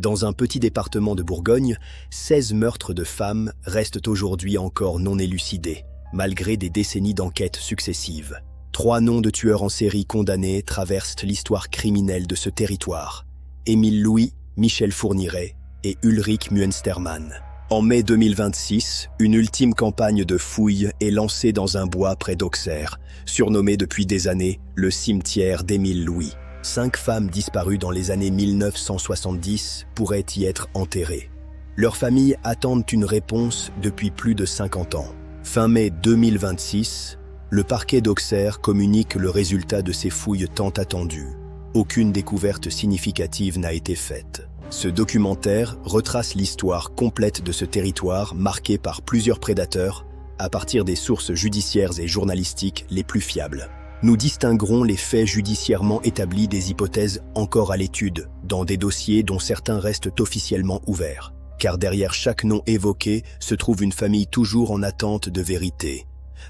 Dans un petit département de Bourgogne, 16 meurtres de femmes restent aujourd'hui encore non élucidés, malgré des décennies d'enquêtes successives. 3 noms de tueurs en série condamnés traversent l'histoire criminelle de ce territoire. Émile Louis, Michel Fourniret et Ulrich Münstermann. En mai 2026, une ultime campagne de fouilles est lancée dans un bois près d'Auxerre, surnommé depuis des années le cimetière d'Émile Louis. 5 femmes disparues dans les années 1970 pourraient y être enterrées. Leurs familles attendent une réponse depuis plus de 50 ans. Fin mai 2026, le parquet d'Auxerre communique le résultat de ces fouilles tant attendues. Aucune découverte significative n'a été faite. Ce documentaire retrace l'histoire complète de ce territoire marqué par plusieurs prédateurs à partir des sources judiciaires et journalistiques les plus fiables. Nous distinguerons les faits judiciairement établis des hypothèses encore à l'étude, dans des dossiers dont certains restent officiellement ouverts. Car derrière chaque nom évoqué se trouve une famille toujours en attente de vérité,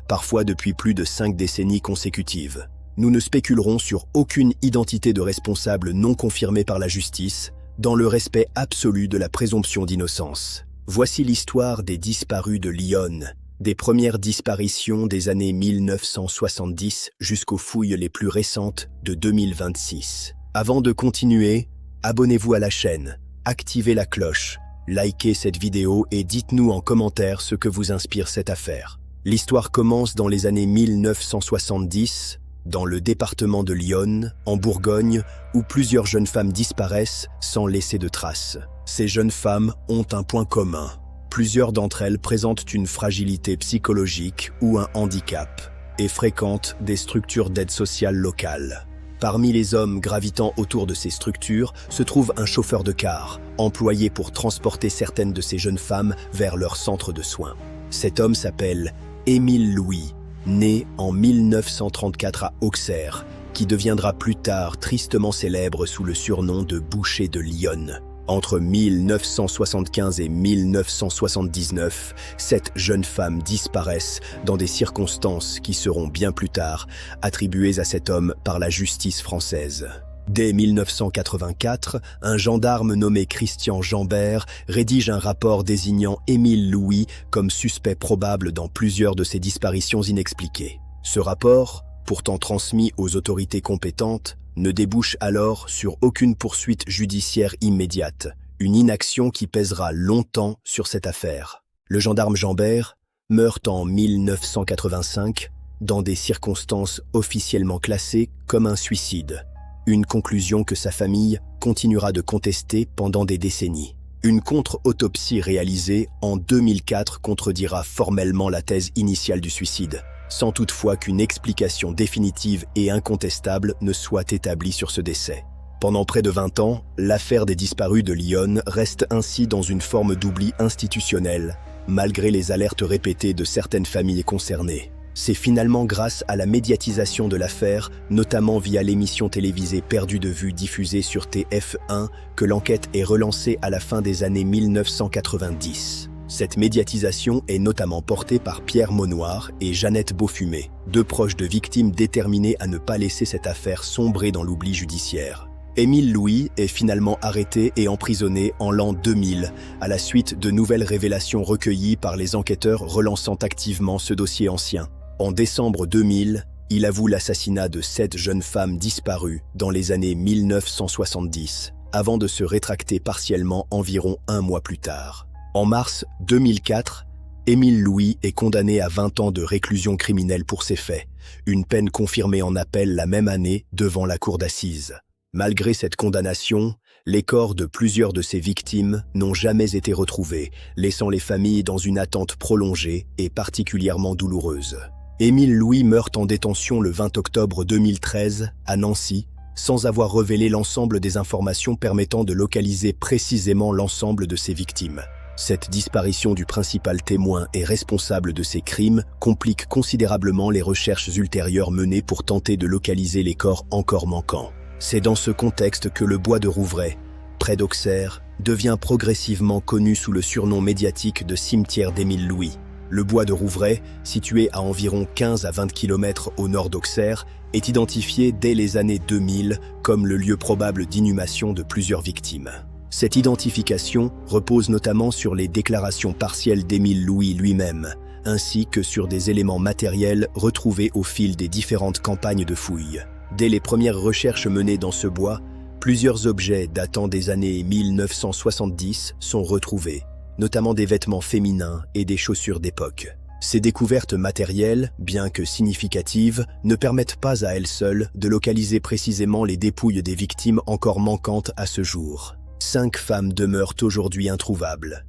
parfois depuis plus de 5 décennies consécutives. Nous ne spéculerons sur aucune identité de responsable non confirmée par la justice, dans le respect absolu de la présomption d'innocence. Voici l'histoire des disparus de Lyon, des premières disparitions des années 1970 jusqu'aux fouilles les plus récentes de 2026. Avant de continuer, abonnez-vous à la chaîne, activez la cloche, likez cette vidéo et dites-nous en commentaire ce que vous inspire cette affaire. L'histoire commence dans les années 1970, dans le département de Lyon, en Bourgogne, où plusieurs jeunes femmes disparaissent sans laisser de traces. Ces jeunes femmes ont un point commun. Plusieurs d'entre elles présentent une fragilité psychologique ou un handicap et fréquentent des structures d'aide sociale locales. Parmi les hommes gravitant autour de ces structures se trouve un chauffeur de car, employé pour transporter certaines de ces jeunes femmes vers leur centre de soins. Cet homme s'appelle Émile Louis, né en 1934 à Auxerre, qui deviendra plus tard tristement célèbre sous le surnom de Boucher de Lyon. Entre 1975 et 1979, 7 jeunes femmes disparaissent dans des circonstances qui seront bien plus tard attribuées à cet homme par la justice française. Dès 1984, un gendarme nommé Christian Jambert rédige un rapport désignant Émile Louis comme suspect probable dans plusieurs de ces disparitions inexpliquées. Ce rapport, pourtant transmis aux autorités compétentes, ne débouche alors sur aucune poursuite judiciaire immédiate, une inaction qui pèsera longtemps sur cette affaire. Le gendarme Jambert meurt en 1985 dans des circonstances officiellement classées comme un suicide, une conclusion que sa famille continuera de contester pendant des décennies. Une contre-autopsie réalisée en 2004 contredira formellement la thèse initiale du suicide, sans toutefois qu'une explication définitive et incontestable ne soit établie sur ce décès. Pendant près de 20 ans, l'affaire des disparus de Lyon reste ainsi dans une forme d'oubli institutionnel, malgré les alertes répétées de certaines familles concernées. C'est finalement grâce à la médiatisation de l'affaire, notamment via l'émission télévisée Perdu de vue diffusée sur TF1, que l'enquête est relancée à la fin des années 1990. Cette médiatisation est notamment portée par Pierre Maunoir et Jeannette Beaufumé, 2 proches de victimes déterminés à ne pas laisser cette affaire sombrer dans l'oubli judiciaire. Émile Louis est finalement arrêté et emprisonné en l'an 2000, à la suite de nouvelles révélations recueillies par les enquêteurs relançant activement ce dossier ancien. En décembre 2000, il avoue l'assassinat de 7 jeunes femmes disparues dans les années 1970, avant de se rétracter partiellement environ 1 mois plus tard. En mars 2004, Émile Louis est condamné à 20 ans de réclusion criminelle pour ces faits, une peine confirmée en appel la même année devant la cour d'assises. Malgré cette condamnation, les corps de plusieurs de ces victimes n'ont jamais été retrouvés, laissant les familles dans une attente prolongée et particulièrement douloureuse. Émile Louis meurt en détention le 20 octobre 2013 à Nancy, sans avoir révélé l'ensemble des informations permettant de localiser précisément l'ensemble de ses victimes. Cette disparition du principal témoin et responsable de ces crimes complique considérablement les recherches ultérieures menées pour tenter de localiser les corps encore manquants. C'est dans ce contexte que le bois de Rouvray, près d'Auxerre, devient progressivement connu sous le surnom médiatique de cimetière d'Émile Louis. Le bois de Rouvray, situé à environ 15 à 20 km au nord d'Auxerre, est identifié dès les années 2000 comme le lieu probable d'inhumation de plusieurs victimes. Cette identification repose notamment sur les déclarations partielles d'Émile Louis lui-même, ainsi que sur des éléments matériels retrouvés au fil des différentes campagnes de fouilles. Dès les premières recherches menées dans ce bois, plusieurs objets datant des années 1970 sont retrouvés, notamment des vêtements féminins et des chaussures d'époque. Ces découvertes matérielles, bien que significatives, ne permettent pas à elles seules de localiser précisément les dépouilles des victimes encore manquantes à ce jour. 5 femmes demeurent aujourd'hui introuvables.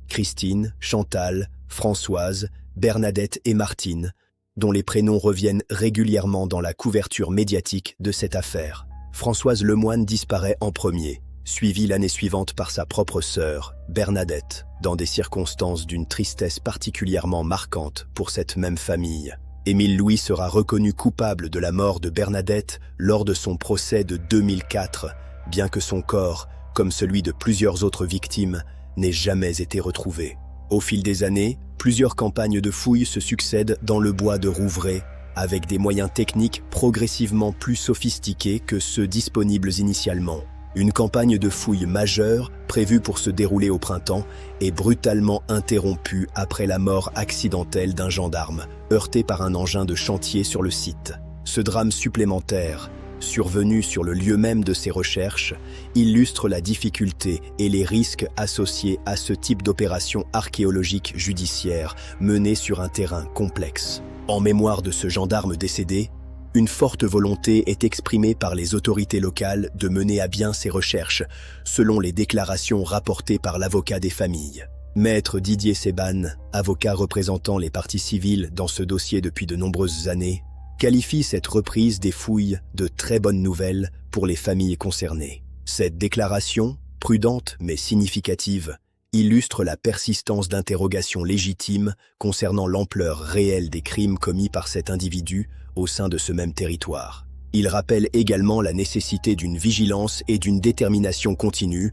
Christine, Chantal, Françoise, Bernadette et Martine, dont les prénoms reviennent régulièrement dans la couverture médiatique de cette affaire. Françoise Lemoine disparaît en premier, suivie l'année suivante par sa propre sœur, Bernadette, dans des circonstances d'une tristesse particulièrement marquante pour cette même famille. Émile Louis sera reconnu coupable de la mort de Bernadette lors de son procès de 2004, bien que son corps, comme celui de plusieurs autres victimes, n'ait jamais été retrouvé. Au fil des années, plusieurs campagnes de fouilles se succèdent dans le bois de Rouvray, avec des moyens techniques progressivement plus sophistiqués que ceux disponibles initialement. Une campagne de fouilles majeure, prévue pour se dérouler au printemps, est brutalement interrompue après la mort accidentelle d'un gendarme, heurté par un engin de chantier sur le site. Ce drame supplémentaire, survenu sur le lieu même de ses recherches, illustre la difficulté et les risques associés à ce type d'opération archéologique judiciaire menée sur un terrain complexe. En mémoire de ce gendarme décédé, une forte volonté est exprimée par les autorités locales de mener à bien ces recherches, selon les déclarations rapportées par l'avocat des familles. Maître Didier Seban, avocat représentant les parties civiles dans ce dossier depuis de nombreuses années, qualifie cette reprise des fouilles de très bonne nouvelle pour les familles concernées. Cette déclaration, prudente mais significative, illustre la persistance d'interrogations légitimes concernant l'ampleur réelle des crimes commis par cet individu au sein de ce même territoire. Il rappelle également la nécessité d'une vigilance et d'une détermination continue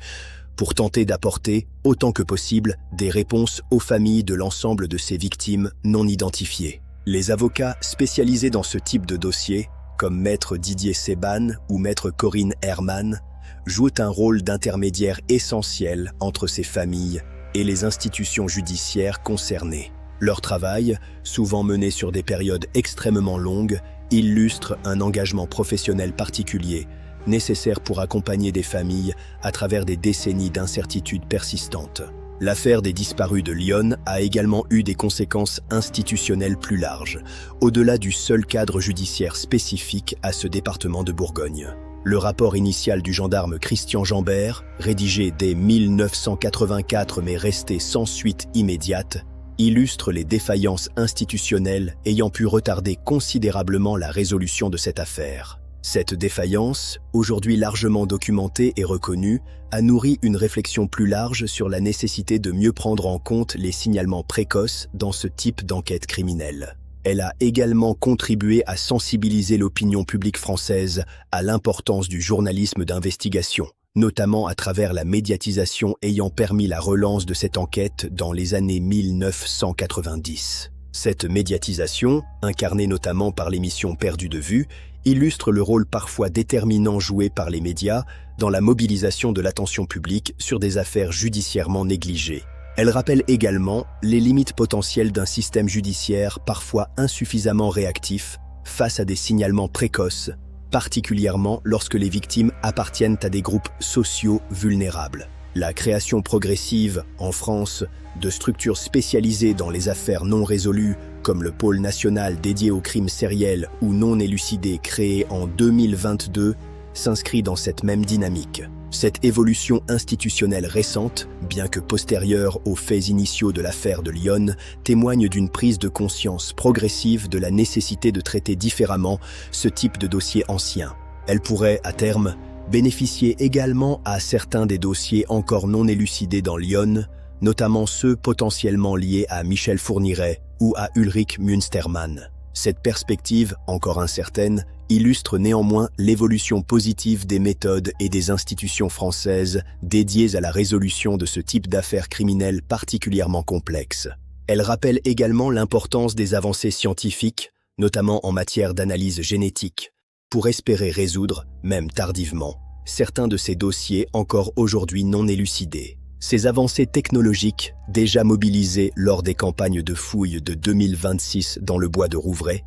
pour tenter d'apporter, autant que possible, des réponses aux familles de l'ensemble de ces victimes non identifiées. Les avocats spécialisés dans ce type de dossier, comme Maître Didier Seban ou Maître Corinne Herman, jouent un rôle d'intermédiaire essentiel entre ces familles et les institutions judiciaires concernées. Leur travail, souvent mené sur des périodes extrêmement longues, illustre un engagement professionnel particulier, nécessaire pour accompagner des familles à travers des décennies d'incertitudes persistantes. L'affaire des disparus de Lyon a également eu des conséquences institutionnelles plus larges, au-delà du seul cadre judiciaire spécifique à ce département de Bourgogne. Le rapport initial du gendarme Christian Jambert, rédigé dès 1984 mais resté sans suite immédiate, illustre les défaillances institutionnelles ayant pu retarder considérablement la résolution de cette affaire. Cette défaillance, aujourd'hui largement documentée et reconnue, a nourri une réflexion plus large sur la nécessité de mieux prendre en compte les signalements précoces dans ce type d'enquête criminelle. Elle a également contribué à sensibiliser l'opinion publique française à l'importance du journalisme d'investigation, notamment à travers la médiatisation ayant permis la relance de cette enquête dans les années 1990. Cette médiatisation, incarnée notamment par l'émission Perdu de vue, illustre le rôle parfois déterminant joué par les médias dans la mobilisation de l'attention publique sur des affaires judiciairement négligées. Elle rappelle également les limites potentielles d'un système judiciaire parfois insuffisamment réactif face à des signalements précoces, particulièrement lorsque les victimes appartiennent à des groupes sociaux vulnérables. La création progressive, en France, de structures spécialisées dans les affaires non résolues, comme le pôle national dédié aux crimes sériels ou non élucidés créé en 2022, s'inscrit dans cette même dynamique. Cette évolution institutionnelle récente, bien que postérieure aux faits initiaux de l'affaire de Lyon, témoigne d'une prise de conscience progressive de la nécessité de traiter différemment ce type de dossier ancien. Elle pourrait, à terme, bénéficier également à certains des dossiers encore non élucidés dans Lyon, notamment ceux potentiellement liés à Michel Fourniret ou à Ulrich Münstermann. Cette perspective, encore incertaine, illustre néanmoins l'évolution positive des méthodes et des institutions françaises dédiées à la résolution de ce type d'affaires criminelles particulièrement complexes. Elle rappelle également l'importance des avancées scientifiques, notamment en matière d'analyse génétique, pour espérer résoudre, même tardivement, certains de ces dossiers encore aujourd'hui non élucidés. Ces avancées technologiques, déjà mobilisées lors des campagnes de fouilles de 2026 dans le bois de Rouvray,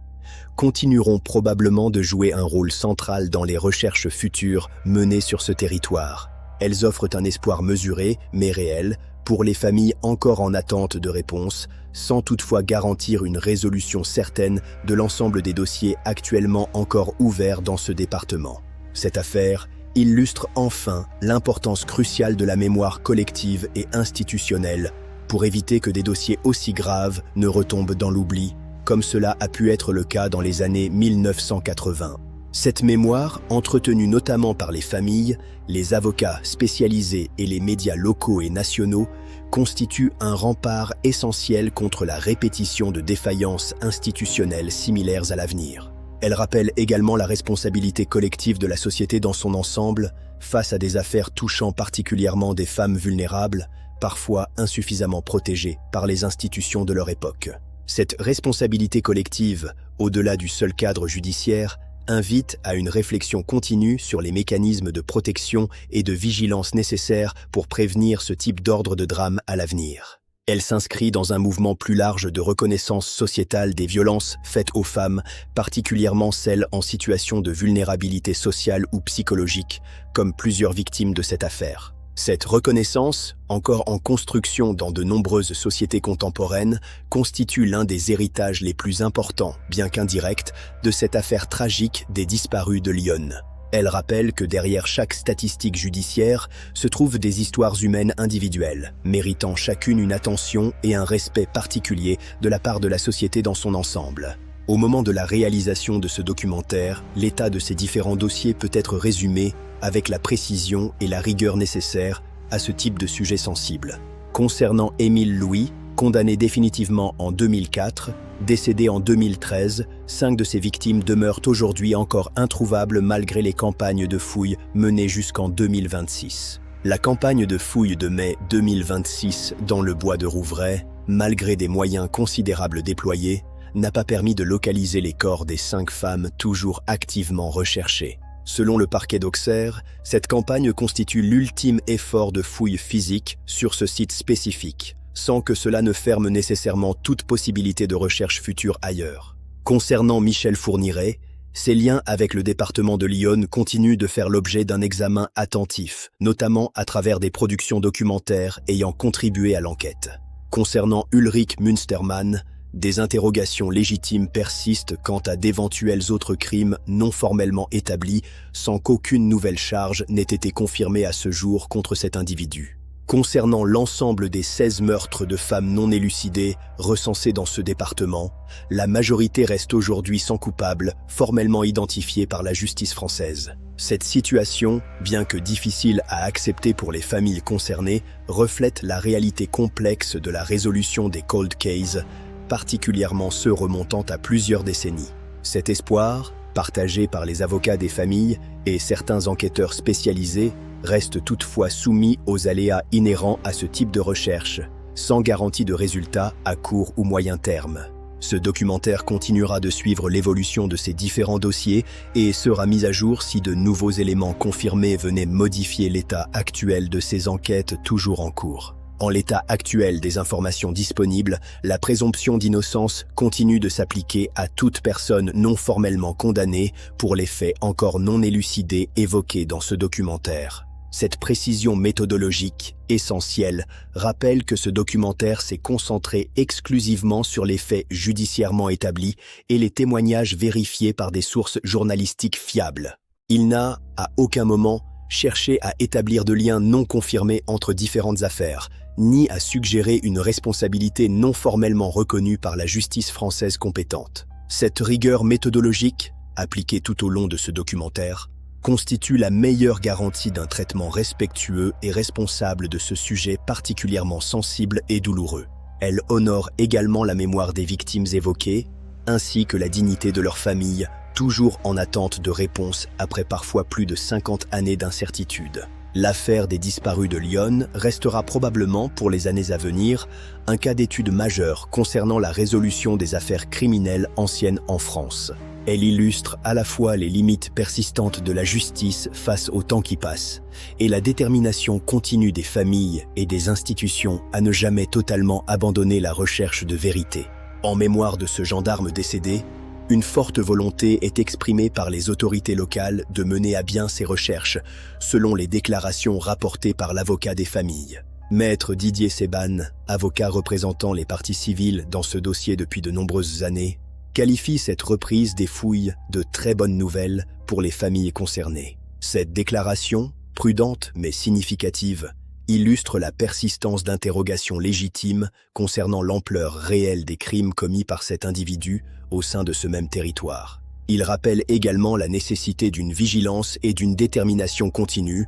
continueront probablement de jouer un rôle central dans les recherches futures menées sur ce territoire. Elles offrent un espoir mesuré, mais réel, pour les familles encore en attente de réponse, sans toutefois garantir une résolution certaine de l'ensemble des dossiers actuellement encore ouverts dans ce département. Cette affaire illustre enfin l'importance cruciale de la mémoire collective et institutionnelle pour éviter que des dossiers aussi graves ne retombent dans l'oubli, comme cela a pu être le cas dans les années 1980. Cette mémoire, entretenue notamment par les familles, les avocats spécialisés et les médias locaux et nationaux, constitue un rempart essentiel contre la répétition de défaillances institutionnelles similaires à l'avenir. Elle rappelle également la responsabilité collective de la société dans son ensemble face à des affaires touchant particulièrement des femmes vulnérables, parfois insuffisamment protégées par les institutions de leur époque. Cette responsabilité collective, au-delà du seul cadre judiciaire, invite à une réflexion continue sur les mécanismes de protection et de vigilance nécessaires pour prévenir ce type d'ordre de drame à l'avenir. Elle s'inscrit dans un mouvement plus large de reconnaissance sociétale des violences faites aux femmes, particulièrement celles en situation de vulnérabilité sociale ou psychologique, comme plusieurs victimes de cette affaire. Cette reconnaissance, encore en construction dans de nombreuses sociétés contemporaines, constitue l'un des héritages les plus importants, bien qu'indirect, de cette affaire tragique des disparus de Lyon. Elle rappelle que derrière chaque statistique judiciaire se trouvent des histoires humaines individuelles, méritant chacune une attention et un respect particulier de la part de la société dans son ensemble. Au moment de la réalisation de ce documentaire, l'état de ces différents dossiers peut être résumé avec la précision et la rigueur nécessaires à ce type de sujet sensible. Concernant Émile Louis, condamné définitivement en 2004, décédé en 2013, 5 de ses victimes demeurent aujourd'hui encore introuvables malgré les campagnes de fouilles menées jusqu'en 2026. La campagne de fouilles de mai 2026 dans le bois de Rouvray, malgré des moyens considérables déployés, n'a pas permis de localiser les corps des 5 femmes toujours activement recherchées. Selon le parquet d'Auxerre, cette campagne constitue l'ultime effort de fouille physique sur ce site spécifique, sans que cela ne ferme nécessairement toute possibilité de recherche future ailleurs. Concernant Michel Fourniret, ses liens avec le département de l'Yonne continuent de faire l'objet d'un examen attentif, notamment à travers des productions documentaires ayant contribué à l'enquête. Concernant Ulrich Münstermann, des interrogations légitimes persistent quant à d'éventuels autres crimes non formellement établis sans qu'aucune nouvelle charge n'ait été confirmée à ce jour contre cet individu. Concernant l'ensemble des 16 meurtres de femmes non élucidés recensés dans ce département, la majorité reste aujourd'hui sans coupable, formellement identifiée par la justice française. Cette situation, bien que difficile à accepter pour les familles concernées, reflète la réalité complexe de la résolution des cold cases, particulièrement ceux remontant à plusieurs décennies. Cet espoir, partagé par les avocats des familles et certains enquêteurs spécialisés, reste toutefois soumis aux aléas inhérents à ce type de recherche, sans garantie de résultats à court ou moyen terme. Ce documentaire continuera de suivre l'évolution de ces différents dossiers et sera mis à jour si de nouveaux éléments confirmés venaient modifier l'état actuel de ces enquêtes toujours en cours. En l'état actuel des informations disponibles, la présomption d'innocence continue de s'appliquer à toute personne non formellement condamnée pour les faits encore non élucidés évoqués dans ce documentaire. Cette précision méthodologique, essentielle, rappelle que ce documentaire s'est concentré exclusivement sur les faits judiciairement établis et les témoignages vérifiés par des sources journalistiques fiables. Il n'a, à aucun moment, cherché à établir de liens non confirmés entre différentes affaires, ni à suggérer une responsabilité non formellement reconnue par la justice française compétente. Cette rigueur méthodologique, appliquée tout au long de ce documentaire, constitue la meilleure garantie d'un traitement respectueux et responsable de ce sujet particulièrement sensible et douloureux. Elle honore également la mémoire des victimes évoquées, ainsi que la dignité de leurs familles, toujours en attente de réponses après parfois plus de 50 années d'incertitude. L'affaire des disparus de Lyon restera probablement, pour les années à venir, un cas d'étude majeur concernant la résolution des affaires criminelles anciennes en France. Elle illustre à la fois les limites persistantes de la justice face au temps qui passe et la détermination continue des familles et des institutions à ne jamais totalement abandonner la recherche de vérité. En mémoire de ce gendarme décédé, une forte volonté est exprimée par les autorités locales de mener à bien ces recherches, selon les déclarations rapportées par l'avocat des familles. Maître Didier Seban, avocat représentant les parties civiles dans ce dossier depuis de nombreuses années, qualifie cette reprise des fouilles de très bonne nouvelle pour les familles concernées. Cette déclaration, prudente mais significative, illustre la persistance d'interrogations légitimes concernant l'ampleur réelle des crimes commis par cet individu au sein de ce même territoire. Il rappelle également la nécessité d'une vigilance et d'une détermination continue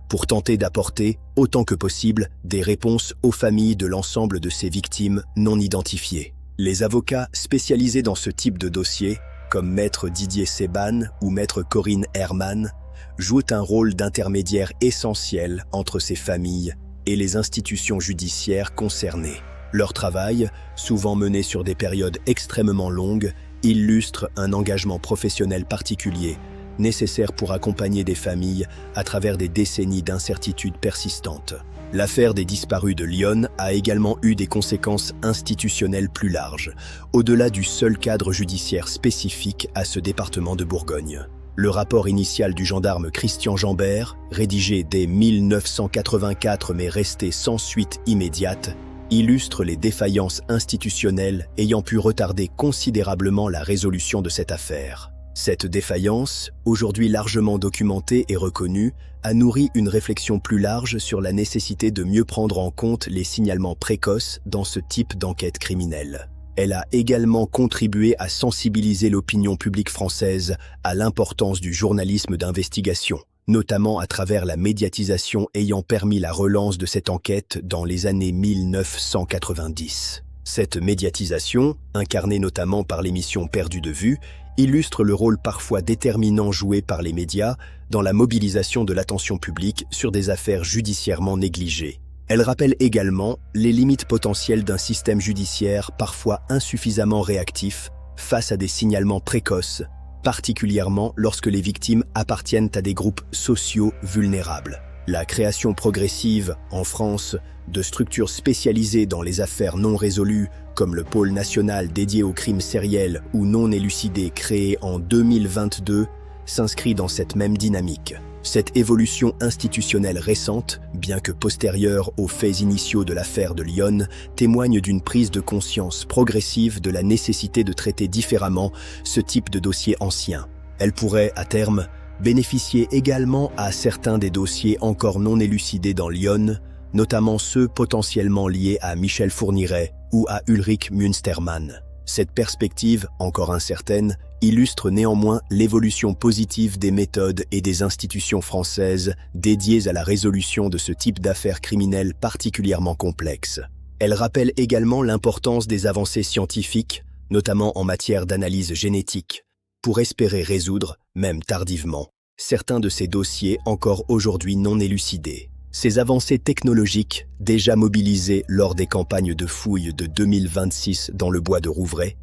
pour tenter d'apporter, autant que possible, des réponses aux familles de l'ensemble de ces victimes non identifiées. Les avocats spécialisés dans ce type de dossier, comme Maître Didier Seban ou Maître Corinne Herman, jouent un rôle d'intermédiaire essentiel entre ces familles et les institutions judiciaires concernées. Leur travail, souvent mené sur des périodes extrêmement longues, illustre un engagement professionnel particulier, nécessaire pour accompagner des familles à travers des décennies d'incertitudes persistantes. L'affaire des disparus de Lyon a également eu des conséquences institutionnelles plus larges, au-delà du seul cadre judiciaire spécifique à ce département de Bourgogne. Le rapport initial du gendarme Christian Jambert, rédigé dès 1984 mais resté sans suite immédiate, illustre les défaillances institutionnelles ayant pu retarder considérablement la résolution de cette affaire. Cette défaillance, aujourd'hui largement documentée et reconnue, a nourri une réflexion plus large sur la nécessité de mieux prendre en compte les signalements précoces dans ce type d'enquête criminelle. Elle a également contribué à sensibiliser l'opinion publique française à l'importance du journalisme d'investigation, notamment à travers la médiatisation ayant permis la relance de cette enquête dans les années 1990. Cette médiatisation, incarnée notamment par l'émission Perdu de vue, illustre le rôle parfois déterminant joué par les médias dans la mobilisation de l'attention publique sur des affaires judiciairement négligées. Elle rappelle également les limites potentielles d'un système judiciaire parfois insuffisamment réactif face à des signalements précoces, particulièrement lorsque les victimes appartiennent à des groupes sociaux vulnérables. La création progressive, en France, de structures spécialisées dans les affaires non résolues, comme le pôle national dédié aux crimes sériels ou non élucidés créé en 2022, s'inscrit dans cette même dynamique. Cette évolution institutionnelle récente, bien que postérieure aux faits initiaux de l'affaire de Lyon, témoigne d'une prise de conscience progressive de la nécessité de traiter différemment ce type de dossier ancien. Elle pourrait, à terme, bénéficier également à certains des dossiers encore non élucidés dans Lyon, notamment ceux potentiellement liés à Michel Fourniret ou à Ulrich Münstermann. Cette perspective, encore incertaine, illustre néanmoins l'évolution positive des méthodes et des institutions françaises dédiées à la résolution de ce type d'affaires criminelles particulièrement complexes. Elle rappelle également l'importance des avancées scientifiques, notamment en matière d'analyse génétique, pour espérer résoudre, même tardivement, certains de ces dossiers encore aujourd'hui non élucidés. Ces avancées technologiques, déjà mobilisées lors des campagnes de fouilles de 2026 dans le bois de Rouvray,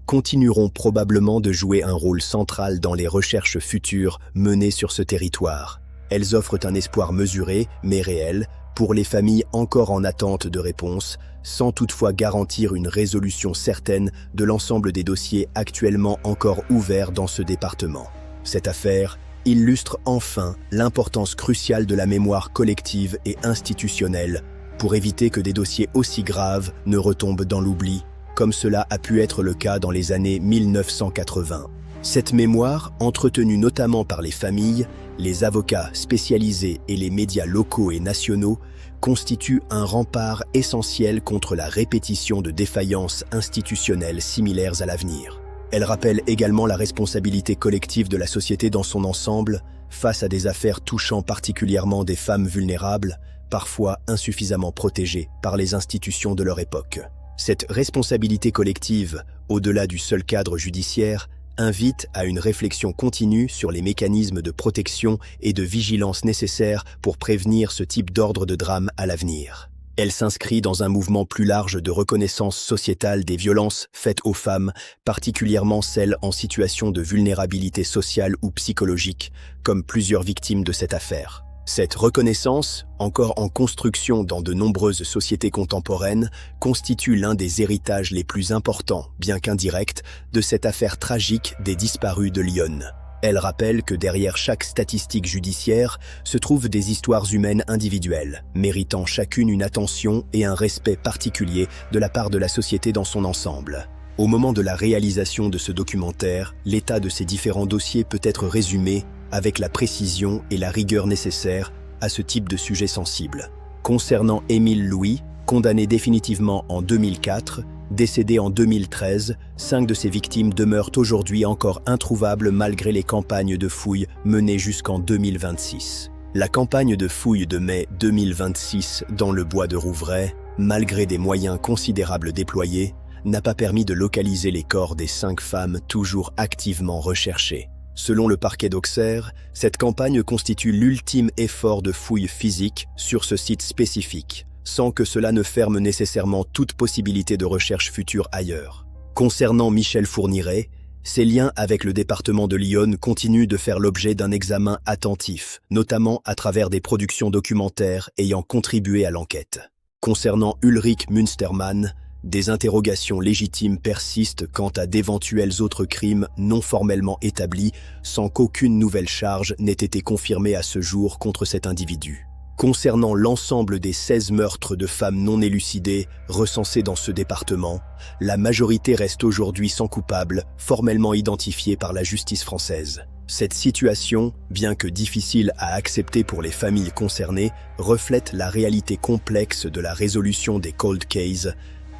continueront probablement de jouer un rôle central dans les recherches futures menées sur ce territoire. Elles offrent un espoir mesuré, mais réel, pour les familles encore en attente de réponses, sans toutefois garantir une résolution certaine de l'ensemble des dossiers actuellement encore ouverts dans ce département. Cette affaire illustre enfin l'importance cruciale de la mémoire collective et institutionnelle pour éviter que des dossiers aussi graves ne retombent dans l'oubli, comme cela a pu être le cas dans les années 1980. Cette mémoire, entretenue notamment par les familles, les avocats spécialisés et les médias locaux et nationaux, constitue un rempart essentiel contre la répétition de défaillances institutionnelles similaires à l'avenir. Elle rappelle également la responsabilité collective de la société dans son ensemble face à des affaires touchant particulièrement des femmes vulnérables, parfois insuffisamment protégées par les institutions de leur époque. Cette responsabilité collective, au-delà du seul cadre judiciaire, invite à une réflexion continue sur les mécanismes de protection et de vigilance nécessaires pour prévenir ce type d'ordre de drame à l'avenir. Elle s'inscrit dans un mouvement plus large de reconnaissance sociétale des violences faites aux femmes, particulièrement celles en situation de vulnérabilité sociale ou psychologique, comme plusieurs victimes de cette affaire. Cette reconnaissance, encore en construction dans de nombreuses sociétés contemporaines, constitue l'un des héritages les plus importants, bien qu'indirects, de cette affaire tragique des disparus de Lyon. Elle rappelle que derrière chaque statistique judiciaire se trouvent des histoires humaines individuelles, méritant chacune une attention et un respect particulier de la part de la société dans son ensemble. Au moment de la réalisation de ce documentaire, l'état de ces différents dossiers peut être résumé avec la précision et la rigueur nécessaires à ce type de sujet sensible. Concernant Émile Louis, condamné définitivement en 2004, décédé en 2013, 5 de ses victimes demeurent aujourd'hui encore introuvables malgré les campagnes de fouilles menées jusqu'en 2026. La campagne de fouilles de mai 2026 dans le bois de Rouvray, malgré des moyens considérables déployés, n'a pas permis de localiser les corps des 5 femmes toujours activement recherchées. Selon le parquet d'Auxerre, cette campagne constitue l'ultime effort de fouilles physiques sur ce site spécifique, sans que cela ne ferme nécessairement toute possibilité de recherche future ailleurs. Concernant Michel Fourniret, ses liens avec le département de Lyon continuent de faire l'objet d'un examen attentif, notamment à travers des productions documentaires ayant contribué à l'enquête. Concernant Ulrich Münstermann, des interrogations légitimes persistent quant à d'éventuels autres crimes non formellement établis, sans qu'aucune nouvelle charge n'ait été confirmée à ce jour contre cet individu. Concernant l'ensemble des 16 meurtres de femmes non élucidés recensés dans ce département, la majorité reste aujourd'hui sans coupable, formellement identifiée par la justice française. Cette situation, bien que difficile à accepter pour les familles concernées, reflète la réalité complexe de la résolution des cold cases,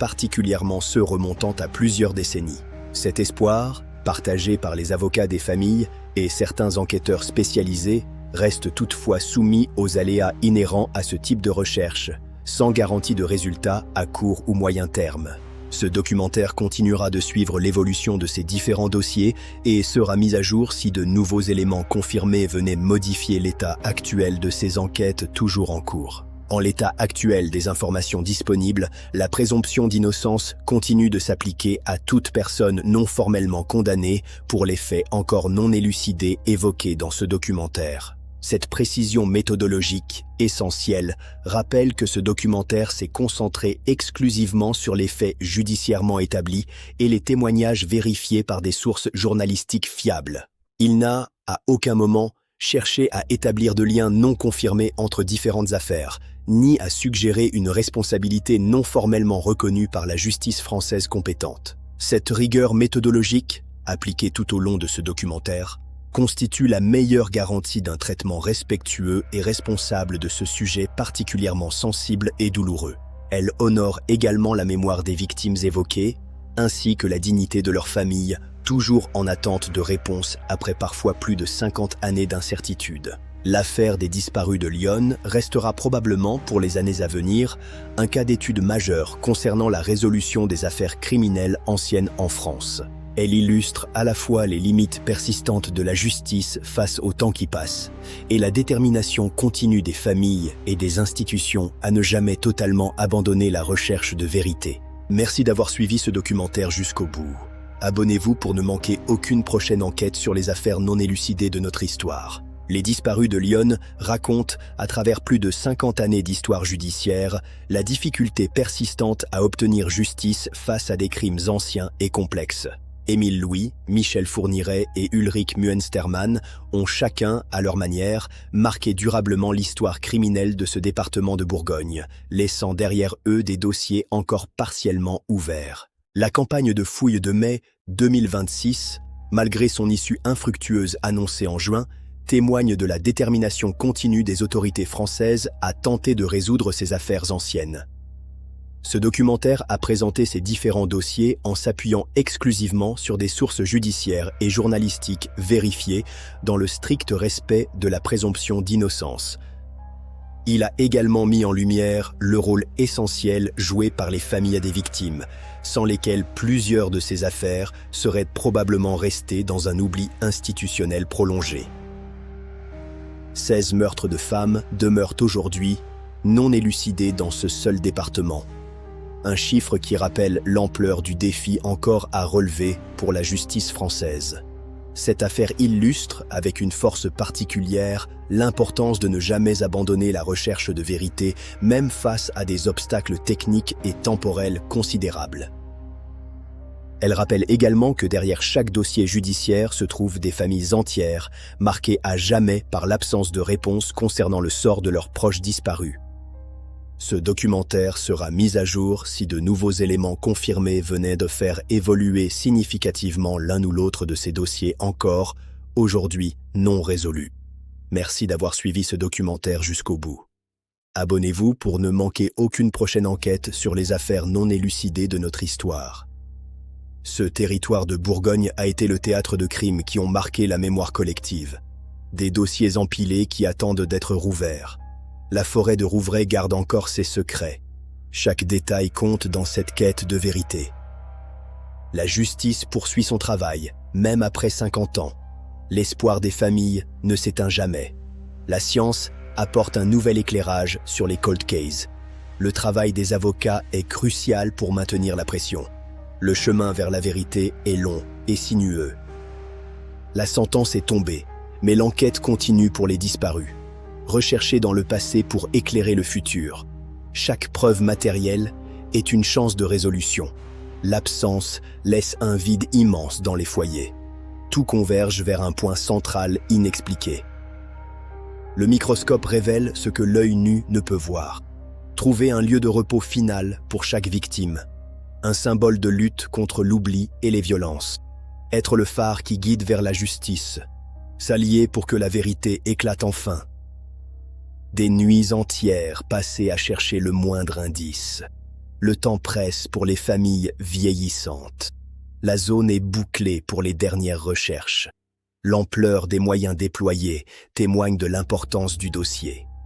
particulièrement ceux remontant à plusieurs décennies. Cet espoir, partagé par les avocats des familles et certains enquêteurs spécialisés, reste toutefois soumis aux aléas inhérents à ce type de recherche, sans garantie de résultats à court ou moyen terme. Ce documentaire continuera de suivre l'évolution de ces différents dossiers et sera mis à jour si de nouveaux éléments confirmés venaient modifier l'état actuel de ces enquêtes toujours en cours. En l'état actuel des informations disponibles, la présomption d'innocence continue de s'appliquer à toute personne non formellement condamnée pour les faits encore non élucidés évoqués dans ce documentaire. Cette précision méthodologique, essentielle, rappelle que ce documentaire s'est concentré exclusivement sur les faits judiciairement établis et les témoignages vérifiés par des sources journalistiques fiables. Il n'a, à aucun moment, cherché à établir de liens non confirmés entre différentes affaires, ni à suggérer une responsabilité non formellement reconnue par la justice française compétente. Cette rigueur méthodologique, appliquée tout au long de ce documentaire, constitue la meilleure garantie d'un traitement respectueux et responsable de ce sujet particulièrement sensible et douloureux. Elle honore également la mémoire des victimes évoquées, ainsi que la dignité de leurs familles, toujours en attente de réponses après parfois plus de 50 années d'incertitude. L'affaire des disparus de Lyon restera probablement, pour les années à venir, un cas d'étude majeur concernant la résolution des affaires criminelles anciennes en France. Elle illustre à la fois les limites persistantes de la justice face au temps qui passe et la détermination continue des familles et des institutions à ne jamais totalement abandonner la recherche de vérité. Merci d'avoir suivi ce documentaire jusqu'au bout. Abonnez-vous pour ne manquer aucune prochaine enquête sur les affaires non élucidées de notre histoire. Les disparus de Lyon racontent, à travers plus de 50 années d'histoire judiciaire, la difficulté persistante à obtenir justice face à des crimes anciens et complexes. Émile Louis, Michel Fourniret et Ulrich Münstermann ont chacun, à leur manière, marqué durablement l'histoire criminelle de ce département de Bourgogne, laissant derrière eux des dossiers encore partiellement ouverts. La campagne de fouilles de mai 2026, malgré son issue infructueuse annoncée en juin, témoigne de la détermination continue des autorités françaises à tenter de résoudre ces affaires anciennes. Ce documentaire a présenté ces différents dossiers en s'appuyant exclusivement sur des sources judiciaires et journalistiques vérifiées dans le strict respect de la présomption d'innocence. Il a également mis en lumière le rôle essentiel joué par les familles des victimes, sans lesquelles plusieurs de ces affaires seraient probablement restées dans un oubli institutionnel prolongé. 16 meurtres de femmes demeurent aujourd'hui non élucidés dans ce seul département. Un chiffre qui rappelle l'ampleur du défi encore à relever pour la justice française. Cette affaire illustre, avec une force particulière, l'importance de ne jamais abandonner la recherche de vérité, même face à des obstacles techniques et temporels considérables. Elle rappelle également que derrière chaque dossier judiciaire se trouvent des familles entières, marquées à jamais par l'absence de réponse concernant le sort de leurs proches disparus. Ce documentaire sera mis à jour si de nouveaux éléments confirmés venaient de faire évoluer significativement l'un ou l'autre de ces dossiers encore, aujourd'hui, non résolus. Merci d'avoir suivi ce documentaire jusqu'au bout. Abonnez-vous pour ne manquer aucune prochaine enquête sur les affaires non élucidées de notre histoire. Ce territoire de Bourgogne a été le théâtre de crimes qui ont marqué la mémoire collective. Des dossiers empilés qui attendent d'être rouverts. La forêt de Rouvray garde encore ses secrets. Chaque détail compte dans cette quête de vérité. La justice poursuit son travail, même après 50 ans. L'espoir des familles ne s'éteint jamais. La science apporte un nouvel éclairage sur les cold cases. Le travail des avocats est crucial pour maintenir la pression. Le chemin vers la vérité est long et sinueux. La sentence est tombée, mais l'enquête continue pour les disparus. Recherchés dans le passé pour éclairer le futur. Chaque preuve matérielle est une chance de résolution. L'absence laisse un vide immense dans les foyers. Tout converge vers un point central inexpliqué. Le microscope révèle ce que l'œil nu ne peut voir. Trouver un lieu de repos final pour chaque victime. Un symbole de lutte contre l'oubli et les violences. Être le phare qui guide vers la justice. S'allier pour que la vérité éclate enfin. Des nuits entières passées à chercher le moindre indice. Le temps presse pour les familles vieillissantes. La zone est bouclée pour les dernières recherches. L'ampleur des moyens déployés témoigne de l'importance du dossier.